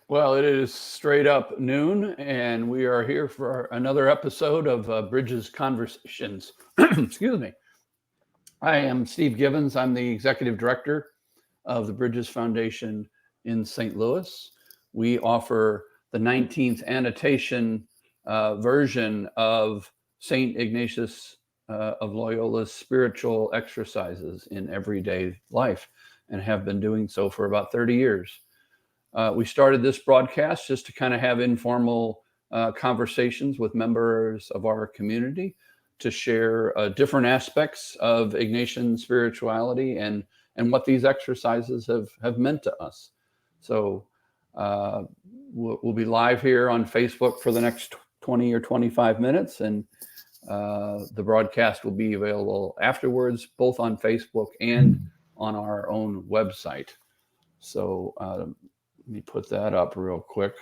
Well, it is straight up noon, and we are here for another episode of Bridges Conversations. Excuse me. I am Steve Givens. I'm the executive director of the Bridges Foundation in St. Louis. We offer the 19th annotation version of St. Ignatius of Loyola's spiritual exercises in everyday life and have been doing so for about 30 years. We started this broadcast just to kind of have informal conversations with members of our community to share different aspects of Ignatian spirituality and what these exercises have meant to us. So we'll be live here on Facebook for the next 20 or 25 minutes, and the broadcast will be available afterwards, both on Facebook and on our own website. So let me put that up real quick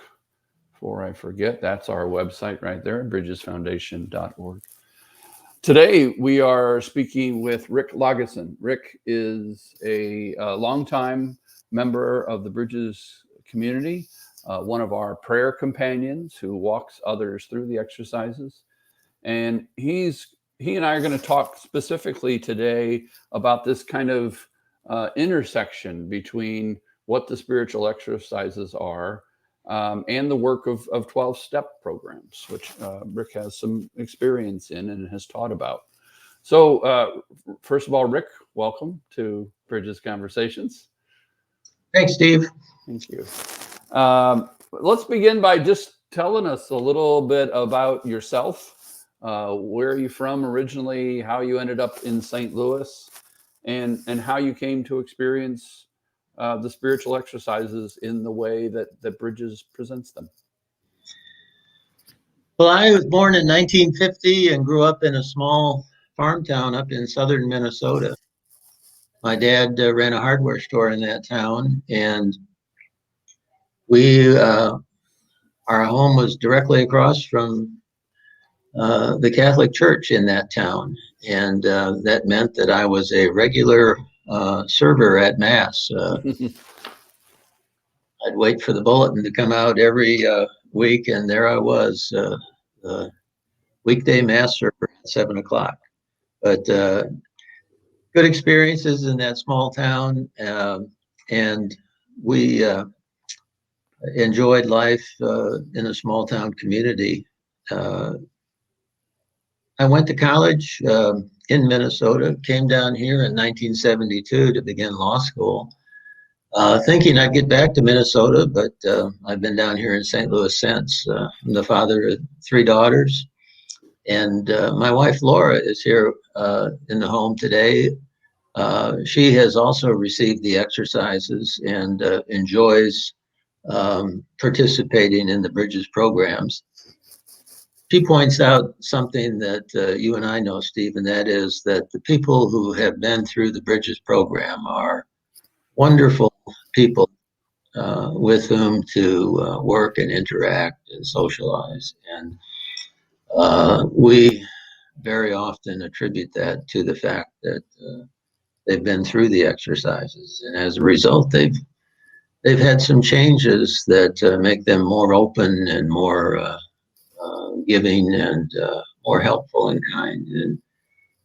before I forget. That's our website right there, bridgesfoundation.org. Today, we are speaking with Rick Lageson. Rick is a longtime member of the Bridges community, one of our prayer companions who walks others through the exercises. And he and I are going to talk specifically today about this kind of intersection between what the spiritual exercises are and the work of 12-step programs, which Rick has some experience in and has taught about. So first of all, Rick, welcome to Bridges Conversations. Thanks, Steve. Thank you. Let's begin by just telling us a little bit about yourself. Where are you from originally, how you ended up in St. Louis, and how you came to experience the spiritual exercises in the way that Bridges presents them. Well, I was born in 1950 and grew up in a small farm town up in southern Minnesota. My dad ran a hardware store in that town, and our home was directly across from the Catholic Church in that town, and that meant that I was a regular server at Mass. I'd wait for the bulletin to come out every week, and there I was, weekday Mass server at 7 o'clock. But good experiences in that small town, and we enjoyed life in a small town community. I went to college in Minnesota, came down here in 1972 to begin law school, thinking I'd get back to Minnesota, but I've been down here in St. Louis since. I'm the father of 3 daughters, and my wife Laura is here in the home today. She has also received the exercises and enjoys participating in the Bridges programs. She points out something that you and I know, Steve, and that is that the people who have been through the Bridges program are wonderful people with whom to work and interact and socialize. And we very often attribute that to the fact that they've been through the exercises. And as a result, they've had some changes that make them more open and more giving and more helpful and kind. And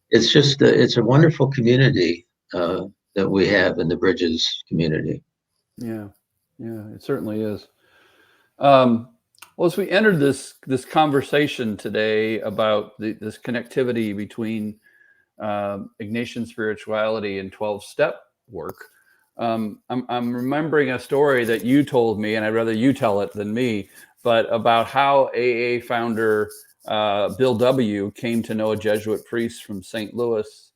it's just it's a wonderful community that we have in the Bridges community. Yeah, it certainly is. Well, as we entered this conversation today about this connectivity between Ignatian spirituality and 12-step work, I'm remembering a story that you told me, and I'd rather you tell it than me, but about how AA founder Bill W. came to know a Jesuit priest from St. Louis,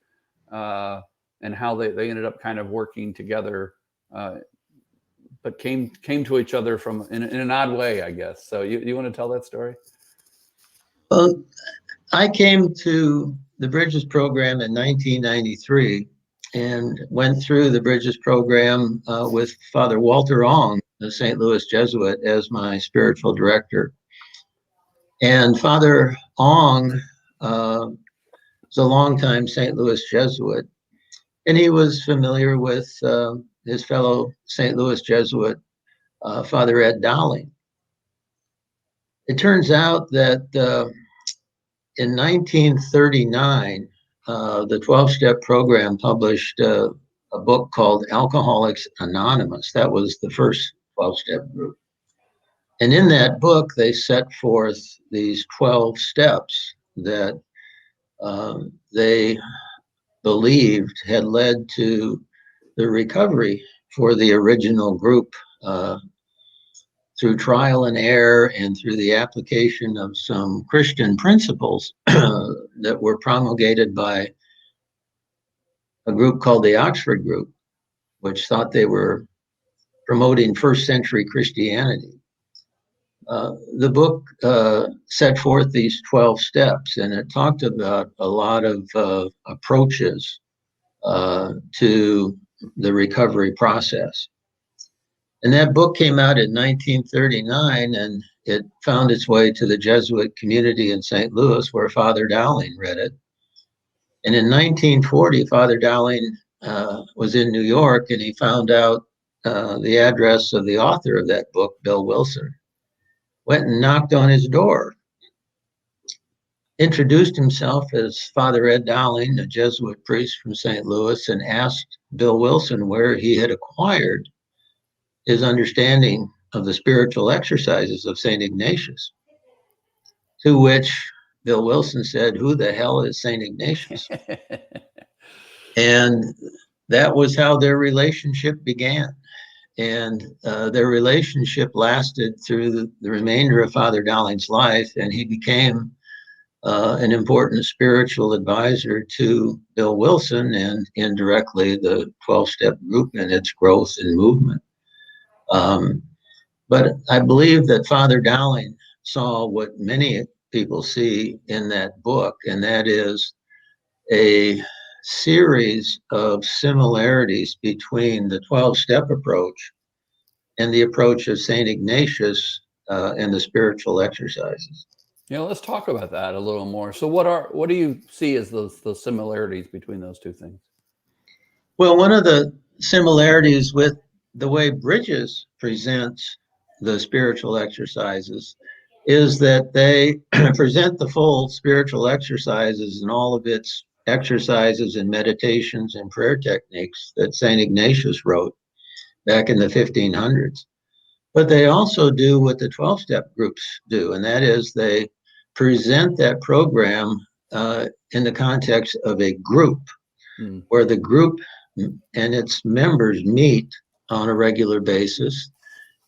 and how they ended up kind of working together, but came to each other from in an odd way, I guess. So you want to tell that story? Well, I came to the Bridges program in 1993 and went through the Bridges program with Father Walter Ong, the St. Louis Jesuit, as my spiritual director. And Father Ong was a longtime St. Louis Jesuit, and he was familiar with his fellow St. Louis Jesuit Father Ed Dowling. It turns out that in 1939, the 12-step program published a book called Alcoholics Anonymous. That was the first 12-step group. And in that book, they set forth these 12 steps that they believed had led to the recovery for the original group through trial and error and through the application of some Christian principles that were promulgated by a group called the Oxford Group, which thought they were promoting first century Christianity. The book set forth these 12 steps, and it talked about a lot of approaches to the recovery process. And that book came out in 1939, and it found its way to the Jesuit community in St. Louis, where Father Dowling read it. And in 1940, Father Dowling was in New York, and he found out the address of the author of that book, Bill Wilson. Went and knocked on his door, introduced himself as Father Ed Dowling, a Jesuit priest from St. Louis, and asked Bill Wilson where he had acquired his understanding of the spiritual exercises of St. Ignatius. To which Bill Wilson said, "Who the hell is St. Ignatius?" And that was how their relationship began. And their relationship lasted through the remainder of Father Dowling's life, and he became an important spiritual advisor to Bill Wilson and indirectly the 12-step group and its growth and movement. But I believe that Father Dowling saw what many people see in that book, and that is a series of similarities between the 12-step approach and the approach of St. Ignatius and the spiritual exercises. Let's talk about that a little more. So what do you see as those similarities between those two things? Well, one of the similarities with the way Bridges presents the spiritual exercises is that they present the full spiritual exercises and all of its exercises and meditations and prayer techniques that St. Ignatius wrote back in the 1500s. But they also do what the 12-step groups do, and that is they present that program in the context of a group, where the group and its members meet on a regular basis.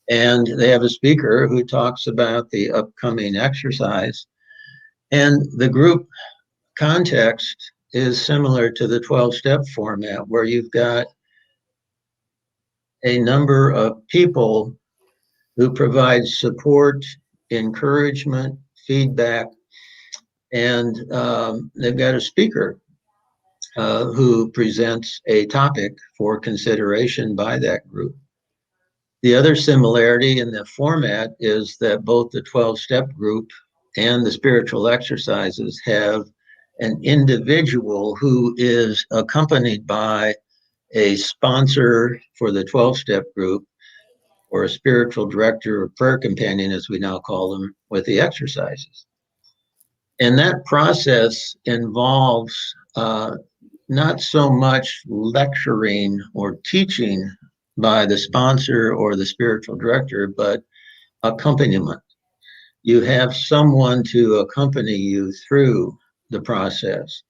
And they have a speaker who talks about the upcoming exercise. And the group context is similar to the 12-step format, where you've got a number of people who provide support, encouragement, feedback, and they've got a speaker who presents a topic for consideration by that group. The other similarity in the format is that both the 12-step group and the spiritual exercises have an individual who is accompanied by a sponsor for the 12-step group, or a spiritual director or prayer companion, as we now call them, with the exercises. And that process involves not so much lecturing or teaching by the sponsor or the spiritual director, but accompaniment. You have someone to accompany you through the process,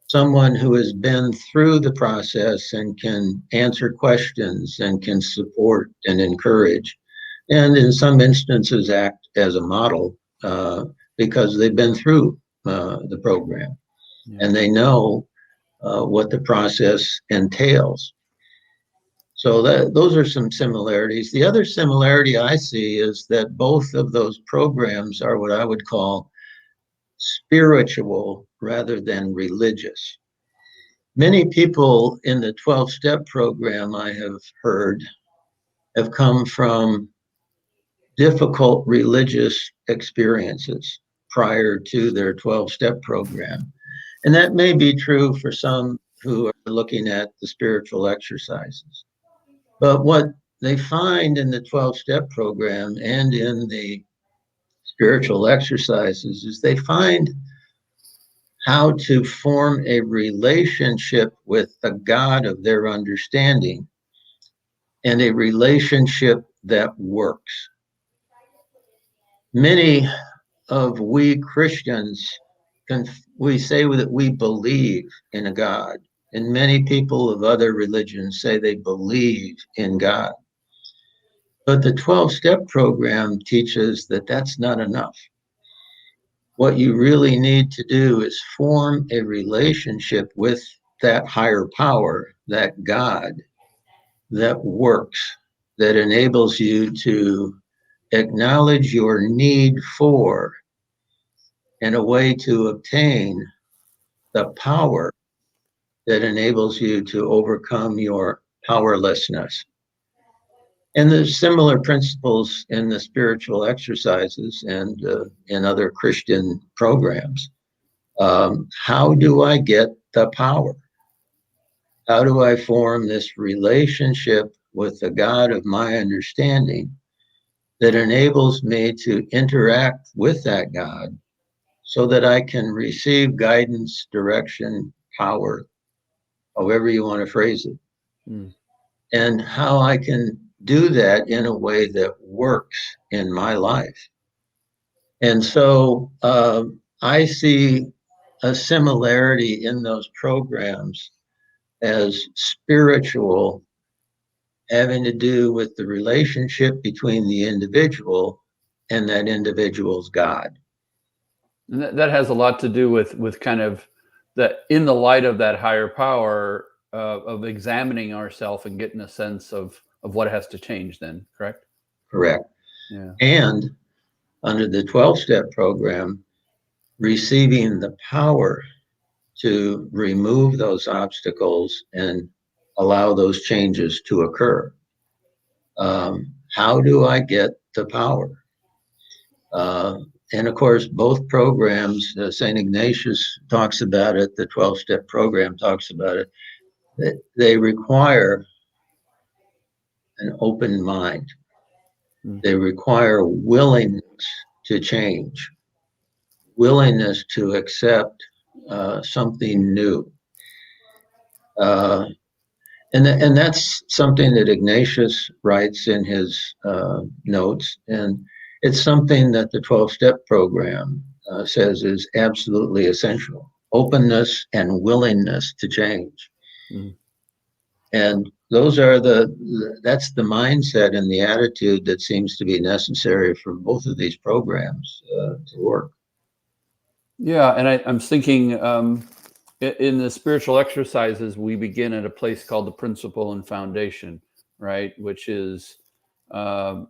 someone who has been through the process and can answer questions and can support and encourage, and in some instances act as a model because they've been through the program and they know what the process entails. So those are some similarities. The other similarity I see is that both of those programs are what I would call spiritual rather than religious. Many people in the 12-step program, I have heard, have come from difficult religious experiences prior to their 12-step program. And that may be true for some who are looking at the spiritual exercises. But what they find in the 12-step program and in the spiritual exercises is they find how to form a relationship with the God of their understanding, and a relationship that works. Many of we Christians, we say that we believe in a God, and many people of other religions say they believe in God. But the 12-step program teaches that that's not enough. What you really need to do is form a relationship with that higher power, that God, that works, that enables you to acknowledge your need for and a way to obtain the power that enables you to overcome your powerlessness. And there's similar principles in the spiritual exercises and in other Christian programs. How do I get the power? How do I form this relationship with the God of my understanding that enables me to interact with that God so that I can receive guidance, direction, power, however you want to phrase it, and how I can do that in a way that works in my life. And so I see a similarity in those programs as spiritual, having to do with the relationship between the individual and that individual's God. And that has a lot to do with kind of that in the light of that higher power of examining ourselves and getting a sense of what has to change then, correct? Correct. Yeah. And under the 12-step program, receiving the power to remove those obstacles and allow those changes to occur. How do I get the power? And of course, both programs, St. Ignatius talks about it, the 12-step program talks about it, that they require an open mind. They require willingness to change, willingness to accept something new. And that's something that Ignatius writes in his notes, and it's something that the 12-step program says is absolutely essential: openness and willingness to change. Mm. And those are that's the mindset and the attitude that seems to be necessary for both of these programs to work. Yeah, and I'm thinking in the spiritual exercises, we begin at a place called the principle and foundation, right? Which is um,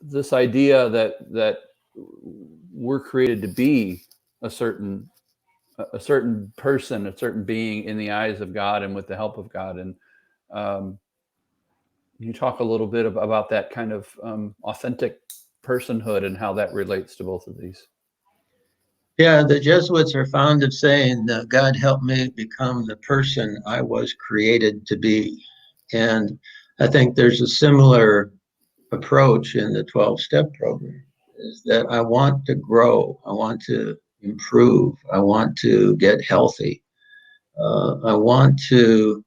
this idea that we're created to be a certain person, a certain being in the eyes of God and with the help of God. And um, you talk a little bit about that kind of authentic personhood and how that relates to both of these. Yeah, the Jesuits are fond of saying, God help me become the person I was created to be. And I think there's a similar approach in the 12-step program, is that I want to grow, I want to improve, I want to get healthy, I want to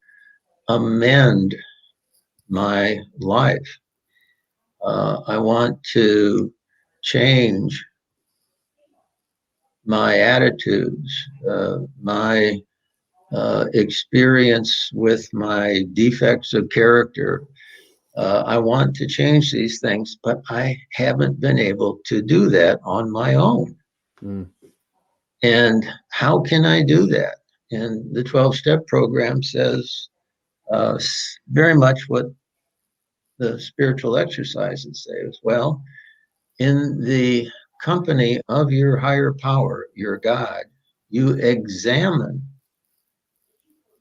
amend my life, I want to change my attitudes, my experience with my defects of character. I want to change these things, but I haven't been able to do that on my own. Mm. And how can I do that? And the 12-step program says very much what the spiritual exercises say as well. In the company of your higher power, your God, you examine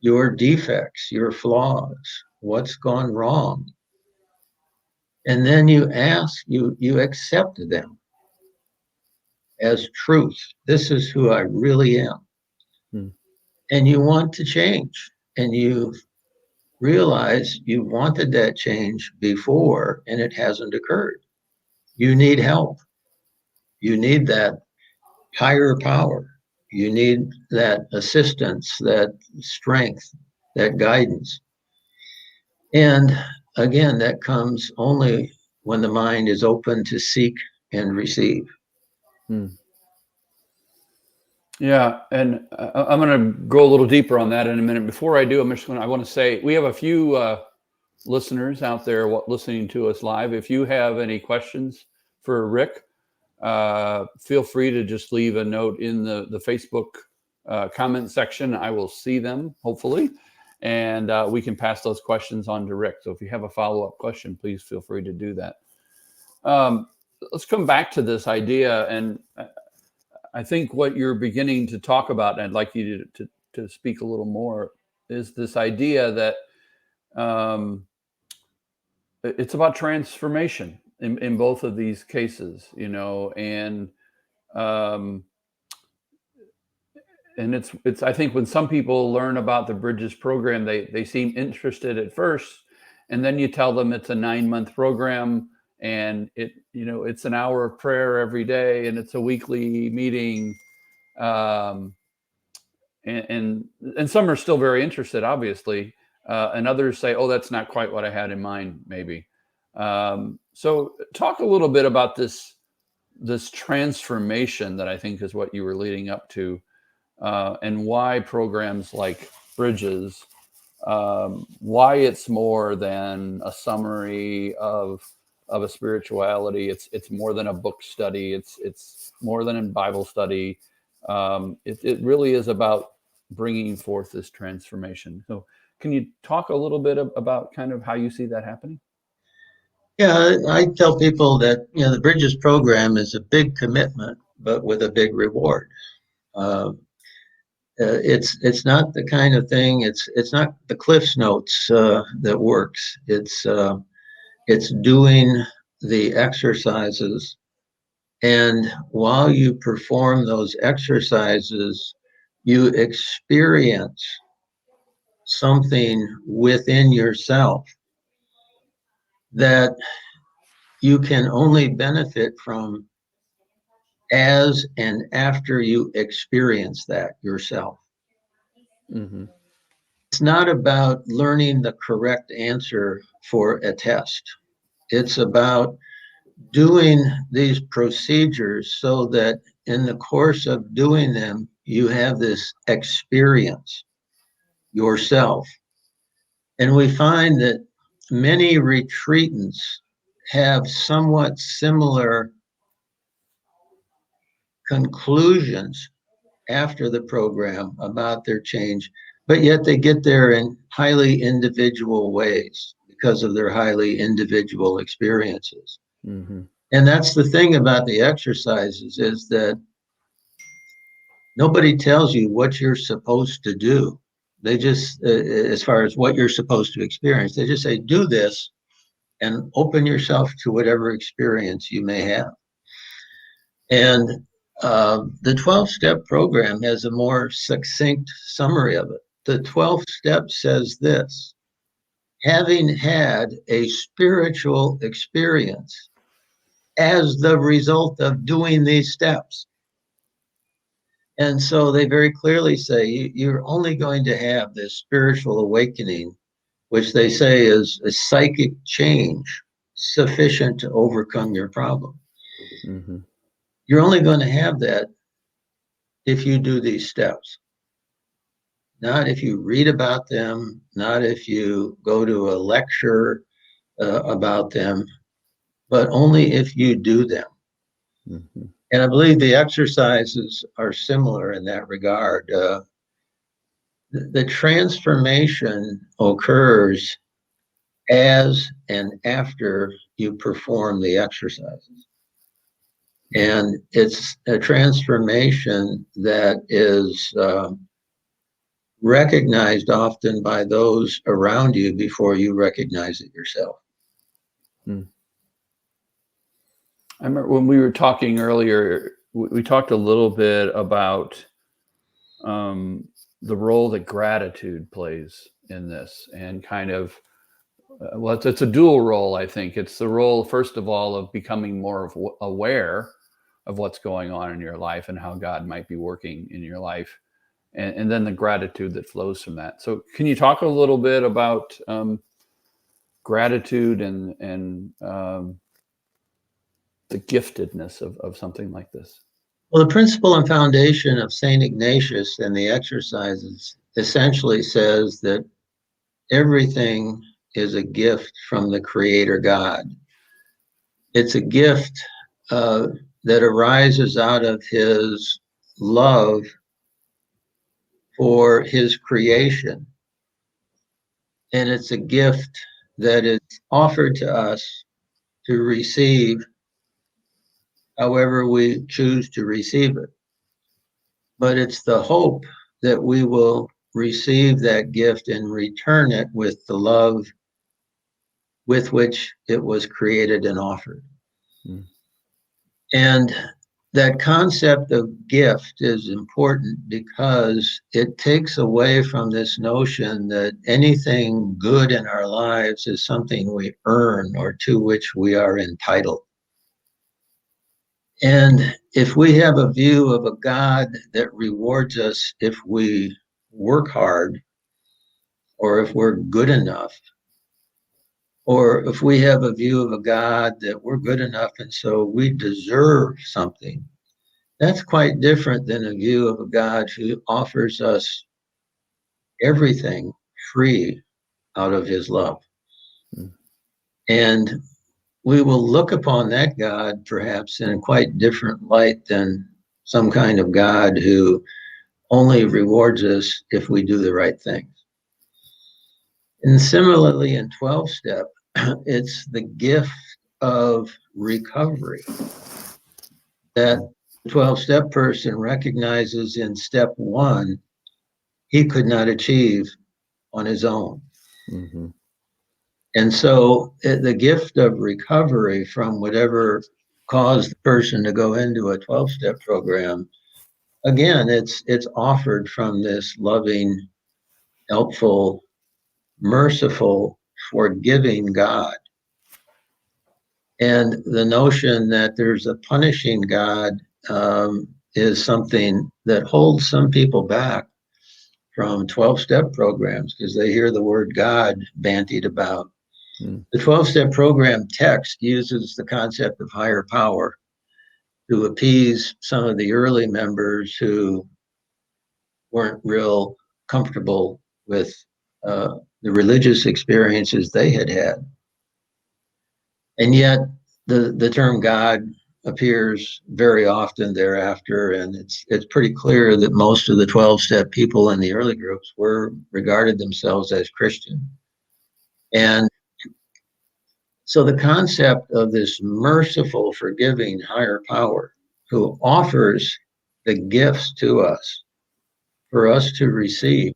your defects, your flaws, what's gone wrong. And then you accept them as truth. This is who I really am. Hmm. And you want to change. And you realize you wanted that change before and it hasn't occurred. You need help. You need that higher power. You need that assistance, that strength, that guidance. And again, that comes only when the mind is open to seek and receive. Hmm. Yeah, and I'm going to go a little deeper on that in a minute. Before I do, I want to say we have a few listeners out there listening to us live. If you have any questions for Rick, feel free to just leave a note in the Facebook comment section. I will see them, hopefully, and we can pass those questions on to Rick. So if you have a follow-up question, please feel free to do that. Let's come back to this idea, and I think what you're beginning to talk about, and I'd like you to speak a little more, is this idea that it's about transformation in both of these cases, and it's I think when some people learn about the Bridges program, they seem interested at first, and then you tell them it's a 9-month program, and it's an hour of prayer every day, and it's a weekly meeting, um, and some are still very interested, obviously, and others say, "Oh, that's not quite what I had in mind, maybe." So, talk a little bit about this transformation that I think is what you were leading up to, and why programs like Bridges, why it's more than a summary of a spirituality. It's more than a book study. It's more than a Bible study. It really is about bringing forth this transformation. So, can you talk a little bit about kind of how you see that happening? Yeah, I tell people that the Bridges program is a big commitment, but with a big reward. Uh, it's not the kind of thing. It's not the Cliff's Notes that works. It's doing the exercises, and while you perform those exercises, you experience something within yourself that you can only benefit from as and after you experience that yourself. Mm-hmm. It's not about learning the correct answer for a test. It's about doing these procedures so that in the course of doing them, you have this experience yourself. And we find that many retreatants have somewhat similar conclusions after the program about their change, but yet they get there in highly individual ways because of their highly individual experiences. Mm-hmm. And that's the thing about the exercises is that nobody tells you what you're supposed to do. They just, as far as what you're supposed to experience, they just say, do this and open yourself to whatever experience you may have. And the 12-step program has a more succinct summary of it. The 12th step says this: having had a spiritual experience as the result of doing these steps. And so they very clearly say you're only going to have this spiritual awakening, which they say is a psychic change sufficient to overcome your problem. Mm-hmm. You're only going to have that if you do these steps. Not if you read about them, not if you go to a lecture about them, but only if you do them. Mm-hmm. And I believe the exercises are similar in that regard. The transformation occurs as and after you perform the exercises. And it's a transformation that is recognized often by those around you before you recognize it yourself. Mm. I remember when we were talking earlier, we talked a little bit about the role that gratitude plays in this, and kind of, well, it's a dual role, I think. It's the role, first of all, of becoming more aware of what's going on in your life and how God might be working in your life, and then the gratitude that flows from that. So can you talk a little bit about gratitude and the giftedness of something like this? Well, the principle and foundation of St. Ignatius and the exercises essentially says that everything is a gift from the Creator God. It's a gift that arises out of his love for his creation. And it's a gift that is offered to us to receive however we choose to receive it. But it's the hope that we will receive that gift and return it with the love with which it was created and offered. Mm. And that concept of gift is important because it takes away from this notion that anything good in our lives is something we earn or to which we are entitled. And if we have a view of a God that rewards us if we work hard, or if we're good enough, or if we have a view of a God that we're good enough and so we deserve something, that's quite different than a view of a God who offers us everything free out of his love. Mm. And we will look upon that God perhaps in a quite different light than some kind of God who only rewards us if we do the right things. And similarly, in 12-step, it's the gift of recovery that the 12-step person recognizes in step 1 he could not achieve on his own. Mm-hmm. And so the gift of recovery from whatever caused the person to go into a 12-step program, again, it's offered from this loving, helpful, merciful, forgiving God. And the notion that there's a punishing God is something that holds some people back from 12-step programs because they hear the word God bandied about. Mm. The 12-step program text uses the concept of higher power to appease some of the early members who weren't real comfortable with the religious experiences they had had. And yet the term God appears very often thereafter, and it's pretty clear that most of the 12-step people in the early groups regarded themselves as Christian. And so the concept of this merciful, forgiving higher power who offers the gifts to us for us to receive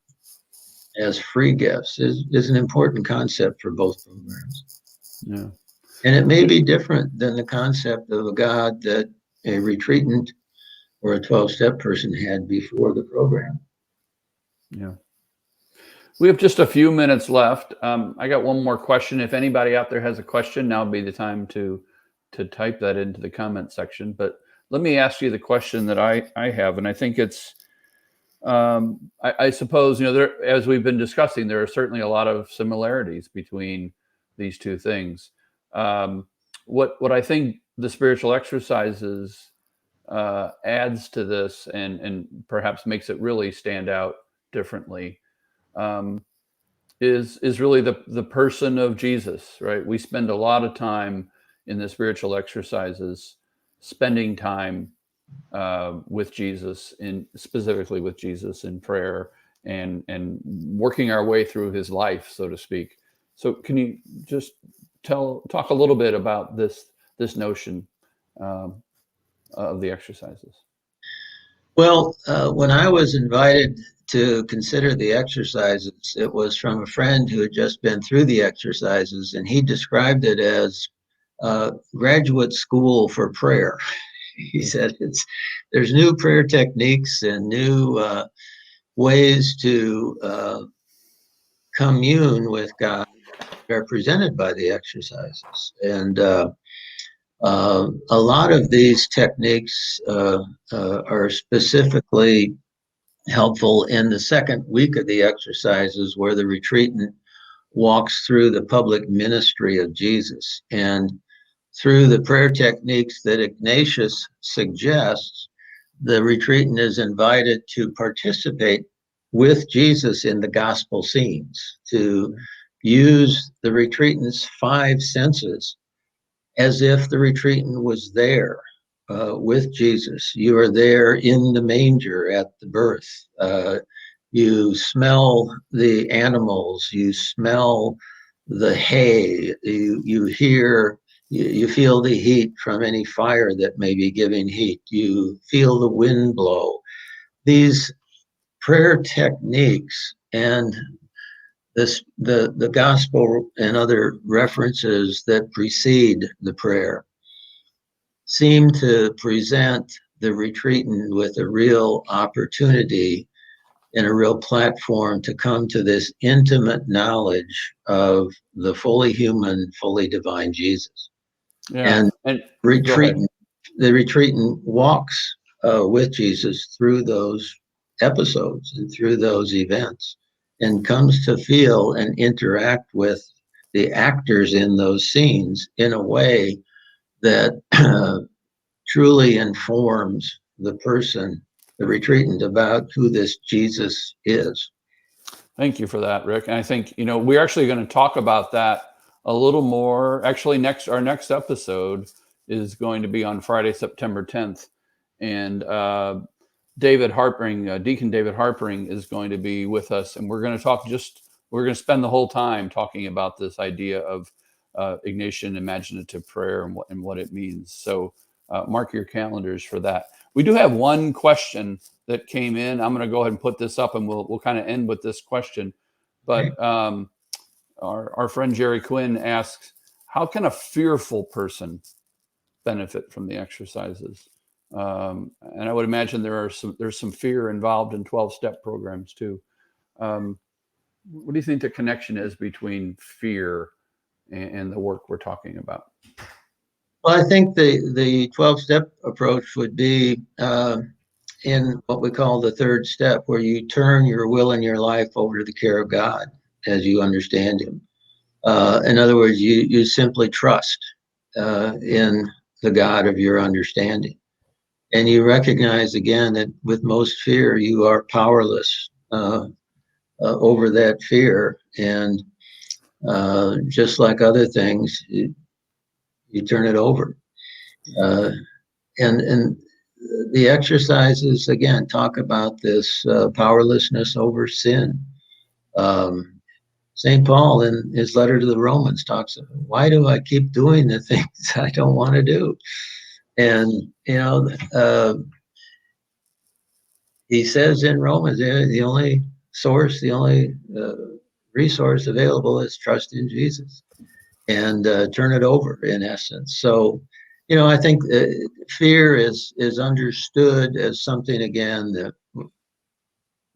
as free gifts is an important concept for both programs. Yeah. And it may be different than the concept of a God that a retreatant or a 12-step person had before the program. Yeah. We have just a few minutes left. I got one more question. If anybody out there has a question, now would be the time to type that into the comment section. But let me ask you the question that I have, and I think it's, I suppose, there, as we've been discussing, there are certainly a lot of similarities between these two things. What I think the spiritual exercises adds to this and perhaps makes it really stand out differently is really the person of Jesus, right? We spend a lot of time in the spiritual exercises spending time with Jesus, specifically with Jesus in prayer and working our way through his life, so to speak. So can you just talk a little bit about this notion of the exercises? Well, when I was invited to consider the exercises, it was from a friend who had just been through the exercises, and he described it as graduate school for prayer. He said there's new prayer techniques and new ways to commune with God represented by the exercises. And a lot of these techniques are specifically helpful in the second week of the exercises, where the retreatant walks through the public ministry of Jesus. And through the prayer techniques that Ignatius suggests, the retreatant is invited to participate with Jesus in the gospel scenes, to use the retreatant's five senses as if the retreatant was there with Jesus. You are there in the manger at the birth. You smell the animals, you smell the hay, you hear, you feel the heat from any fire that may be giving heat, you feel the wind blow. These prayer techniques and the gospel and other references that precede the prayer seem to present the retreatant with a real opportunity and a real platform to come to this intimate knowledge of the fully human, fully divine Jesus. Yeah. And And go ahead. the retreatant walks with Jesus through those episodes and through those events, and comes to feel and interact with the actors in those scenes in a way that truly informs the person, the retreatant, about who this Jesus is. Thank you for that, Rick. And I think, we're actually going to talk about that a little more. Actually, our next episode is going to be on Friday, September 10th. And David Harpering, Deacon David Harpering, is going to be with us. And we're going to spend the whole time talking about this idea of Ignatian imaginative prayer and what it means. So mark your calendars for that. We do have one question that came in. I'm going to go ahead and put this up, and we'll kind of end with this question. But our friend Jerry Quinn asks, how can a fearful person benefit from the exercises? And I would imagine there's some fear involved in 12-step programs too. What do you think the connection is between fear and the work we're talking about? Well, I think the 12-step approach would be in what we call the third step, where you turn your will and your life over to the care of God as you understand Him. In other words, you simply trust in the God of your understanding. And you recognize again that with most fear, you are powerless over that fear. And just like other things, you turn it over. And the exercises, again, talk about this powerlessness over sin. St. Paul, in his letter to the Romans, talks about, why do I keep doing the things I don't want to do? And, he says in Romans, the only source, the only resource available is trust in Jesus and turn it over, in essence. So, I think fear is understood as something, again, that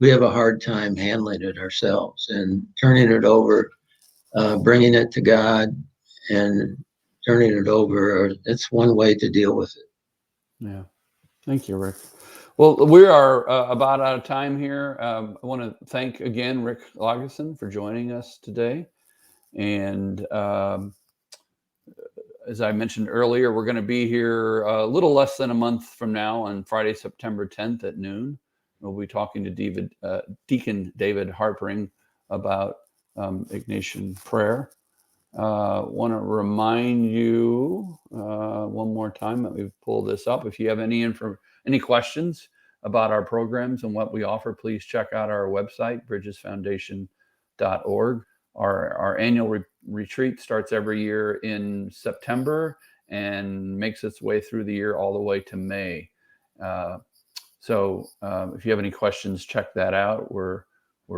we have a hard time handling it ourselves, and turning it over, bringing it to God and turning it over. It's one way to deal with it. Yeah. Thank you, Rick. Well, we are about out of time here. I want to thank again Rick Lageson for joining us today. And as I mentioned earlier, we're going to be here a little less than a month from now on Friday, September 10th at noon. We'll be talking to Deacon David Harpering about Ignatian prayer. Want to remind you one more time that we've pulled this up. If you have any questions about our programs and what we offer, please check out our website, bridgesfoundation.org. Our annual retreat starts every year in September and makes its way through the year all the way to May. So if you have any questions, check that out. We're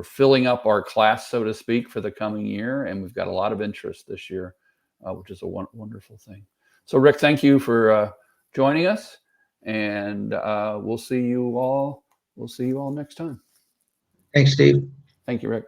filling up our class, so to speak, for the coming year, and we've got a lot of interest this year, which is a wonderful thing. So, Rick, thank you for joining us, and we'll see you all. We'll see you all next time. Thanks, Steve. Thank you, Rick.